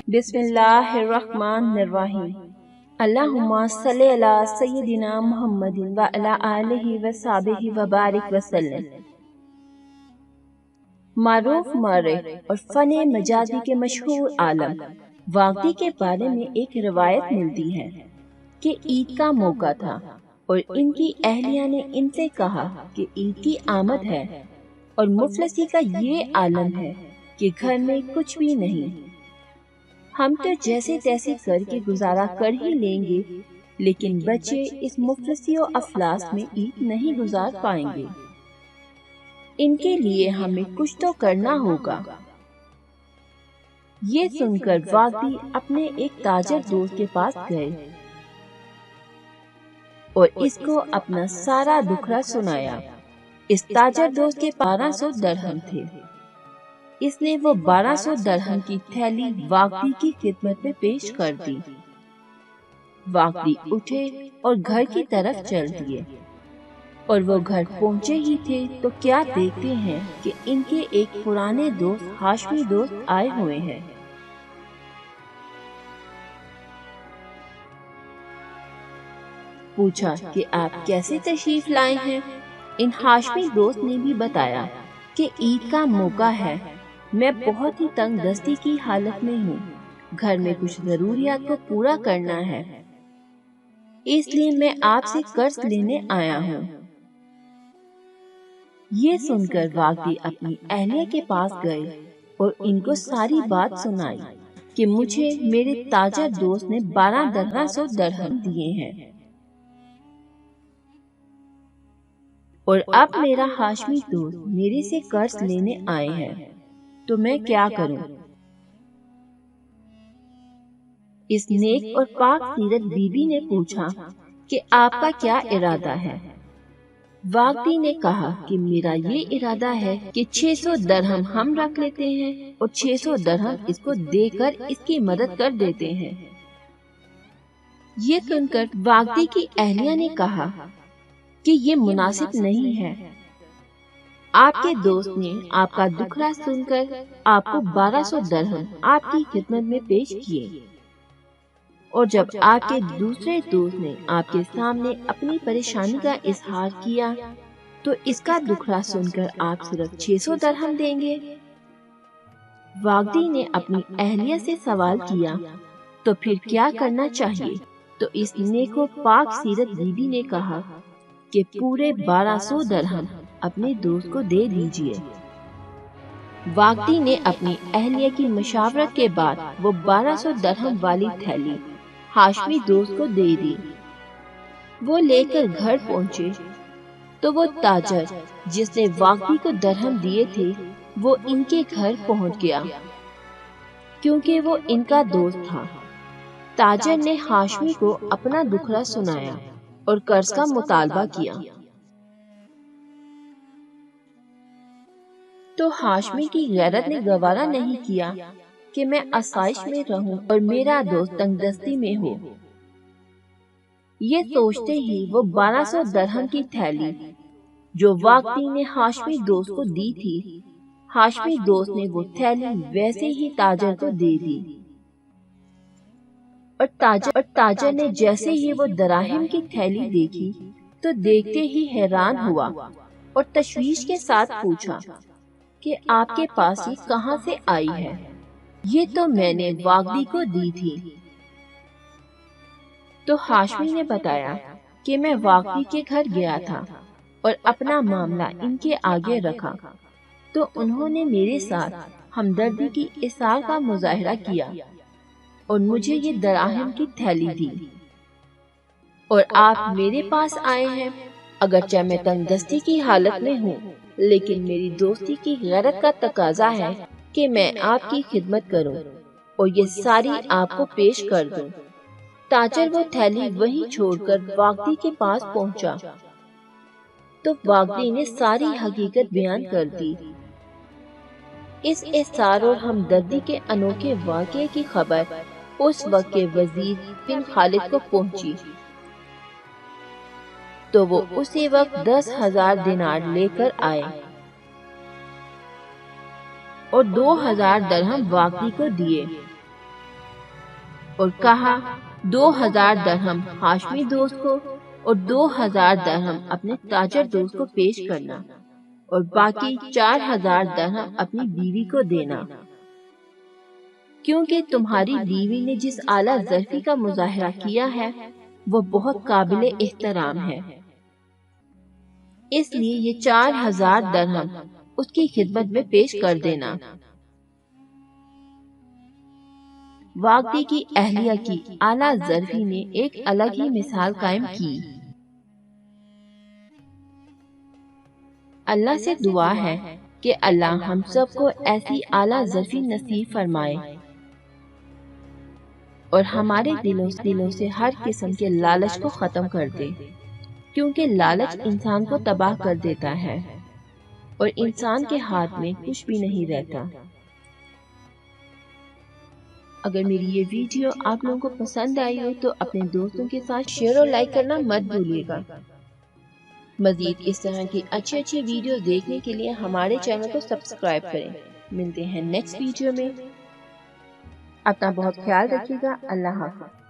بسم اللہ الرحمن الرحیم۔ اللہم صلی علی سیدنا محمد وعلی آلہ وصحبہ وبارک وسلم۔ معروف مورخ اور فن مجازی کے مشہور عالم واقدی کے بارے میں ایک روایت ملتی ہے کہ عید کا موقع تھا اور ان کی اہلیہ نے ان سے کہا کہ عید کی آمد ہے اور مفلسی کا یہ عالم ہے کہ گھر میں کچھ بھی نہیں، ہم تو جیسے تیسے کر کے گزارا کر ہی لیں گے، لیکن بچے اس مفلسی و افلاس میں عید نہیں گزار پائیں گے، ان کے لیے ہمیں کچھ تو کرنا ہوگا۔ یہ سن کر واقدی اپنے ایک تاجر دوست کے پاس گئے اور اس کو اپنا سارا دکھڑا سنایا۔ اس تاجر دوست کے 1200 درہم تھے۔ اس نے وہ 1200 درہم کی تھیلی واقدی کی خدمت میں پیش کر دی۔ واقدی اٹھے اور گھر کی طرف چل دیے، اور وہ گھر پہنچے ہی تھے تو کیا دیکھتے ہیں کہ ان کے ایک پرانے دوست ہاشمی دوست آئے ہوئے ہیں۔ پوچھا کہ آپ کیسے تشریف لائے ہیں؟ ان ہاشمی دوست نے بھی بتایا کہ عید کا موقع ہے، میں بہت ہی تنگ دستی کی حالت میں ہوں، گھر میں کچھ ضروریات کو پورا کرنا ہے، اس لیے میں آپ سے قرض لینے آیا ہوں۔ یہ سن کر واقدی اپنی اہلیہ کے پاس گئے اور ان کو ساری بات سنائی کہ مجھے میرے تاجر دوست نے 1200 درہم دیے ہیں اور اب میرا ہاشمی دوست میرے سے قرض لینے آئے ہیں، تو میں کیا کروں؟ اس نیک اور پاک سیرت بی بی نے پوچھا کہ آپ کا کیا ارادہ ہے؟ واقدی نے کہا کہ میرا یہ ارادہ ہے کہ 600 درہم ہم رکھ لیتے ہیں اور 600 درہم اس کو دے کر اس کی مدد کر دیتے ہیں۔ یہ سن کر واقدی کی اہلیہ نے کہا کہ یہ مناسب نہیں ہے، آپ کے دوست نے آپ کا دکھڑا سن کر آپ کو 1200 درہم آپ کی خدمت میں پیش کیے، اور جب آپ کے دوسرے دوست نے آپ کے سامنے اپنی پریشانی کا اظہار کیا تو اس کا دکھڑا سن کر آپ صرف 600 درہم دیں گے؟ واقدی نے اپنی اہلیہ سے سوال کیا تو پھر کیا کرنا چاہیے؟ تو اس نیک و پاک سیرت بی بی نے کہا کہ پورے 1200 درہم اپنے دوست کو دے دیجئے۔ واقدی نے اپنی اہلیہ کی مشاورت کے بعد وہ 1200 درہم والی تھیلی ہاشمی دوست کو دے دی۔ وہ لے کر گھر پہنچے تو وہ تاجر جس نے واقدی کو درہم دیے تھے وہ ان کے گھر پہنچ گیا، کیونکہ وہ ان کا دوست تھا۔ تاجر نے ہاشمی کو اپنا دکھڑا سنایا اور قرض کا مطالبہ کیا، تو ہاشمی کی غیرت نے گوارا نہیں کیا کہ میں آسائش میں رہوں اور میرا دوست تنگ دستی میں ہو۔ یہ سوچتے ہی وہ 1200 درہم کی تھیلی جو واقدی نے ہاشمی دوست کو دی تھی، ہاشمی دوست نے وہ تھیلی ویسے ہی تاجر کو دے دی، اور تاجر نے جیسے ہی وہ دراہم کی تھیلی دیکھی تو دیکھتے ہی حیران ہوا اور تشویش کے ساتھ پوچھا کہ آپ کے پاس یہ کہاں سے آئی ہے؟ یہ تو میں نے واقدی کو دی تھی۔ تو ہاشمی نے بتایا کہ میں واقدی کے گھر گیا تھا اور اپنا معاملہ ان کے آگے رکھا تو انہوں نے میرے ساتھ ہمدردی کی اظہار کا مظاہرہ کیا اور مجھے یہ دراہم کی تھیلی دی، اور آپ میرے پاس آئے ہیں، اگرچہ میں تنگ دستی کی حالت میں ہوں، لیکن میری دوستی کی غیرت کا تقاضا ہے کہ میں آپ کی خدمت کروں اور یہ ساری آپ کو پیش کر دوں۔ تاجر وہ تھیلی وہیں چھوڑ کر واقدی کے پاس پہنچا تو واقدی نے ساری حقیقت بیان کر دی۔ اس احسار اور ہمدردی کے انوکھے واقعے کی خبر اس وقت کے وزیر بن خالد کو پہنچی تو وہ اسی وقت 10,000 دینار لے کر آئے اور 2000 درہم واقدی کو دیے۔ اور کہا 2000 درہم ہاشمی دوست کو اور 2000 درہم اپنے تاجر دوست کو پیش کرنا اور باقی 4000 درہم اپنی بیوی کو دینا، کیونکہ تمہاری بیوی نے جس اعلیٰ ظرفی کا مظاہرہ کیا ہے وہ بہت قابل احترام ہے، اس لیے یہ 4000 درہم اس کی خدمت میں پیش کر دینا۔ واقعی کی اہلیہ کی اعلیٰ ظرفی نے ایک الگ ہی مثال قائم کی۔ اللہ سے دعا ہے کہ اللہ ہم سب کو ایسی اعلیٰ ظرفی نصیب فرمائے اور ہمارے دلوں سے ہر قسم کے لالچ کو ختم کر دے، کیونکہ لالچ انسان کو تباہ کر دیتا ہے اور انسان کے ہاتھ میں کچھ بھی نہیں رہتا۔ اگر میری یہ ویڈیو آپ لوگوں کو پسند آئی ہو تو اپنے دوستوں کے ساتھ شیئر اور لائک کرنا مت بھولیے گا۔ مزید اس طرح کی اچھی ویڈیو دیکھنے کے لیے ہمارے چینل کو سبسکرائب کریں۔ ملتے ہیں نیکسٹ ویڈیو میں، اپنا بہت خیال رکھیے گا۔ اللہ حافظ۔